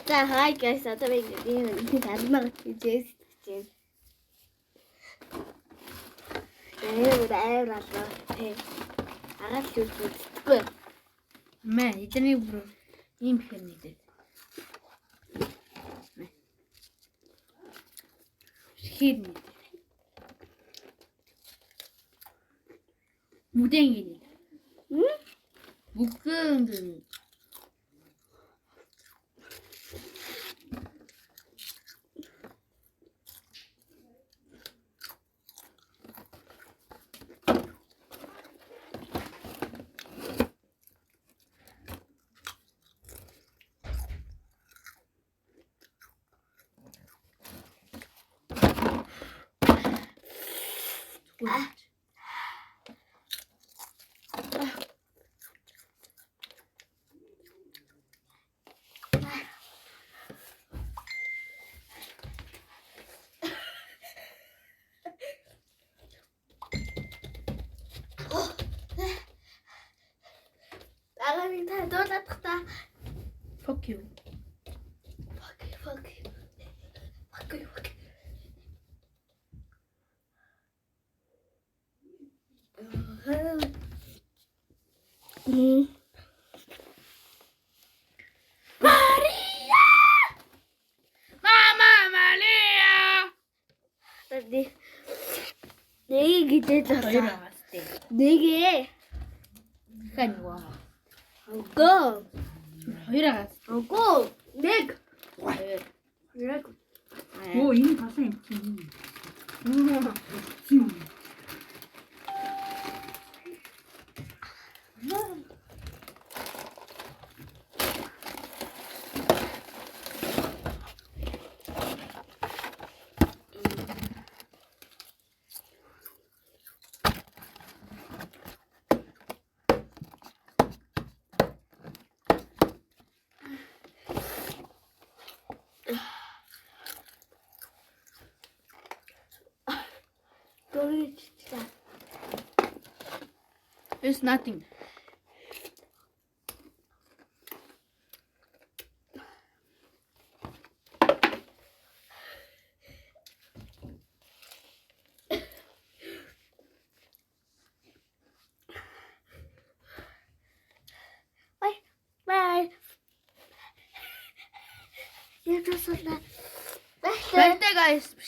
За хай guys одоо би энэ тармаг хийж. Яа аваад тий. Агаал л үзтдэггүй. Мэ эдний бүр ийм хэр нэгдээ. Хэр нэгдээ. Мүдэн гинэ. Бүгэн гинэ. Агаалын та дуулах та. Fuck you. Fuck. Maria! Mama Maria! Тadi. Нэг гэдэг л Хоёр байна. агастай. Нэгэ. Хэн ваа? Го. Хоёр агас. Го. Нэг. Хоёр. Нэг. Оо энэ талаа юм чинь. It's nothing. Bye. Я просто. Бай guys.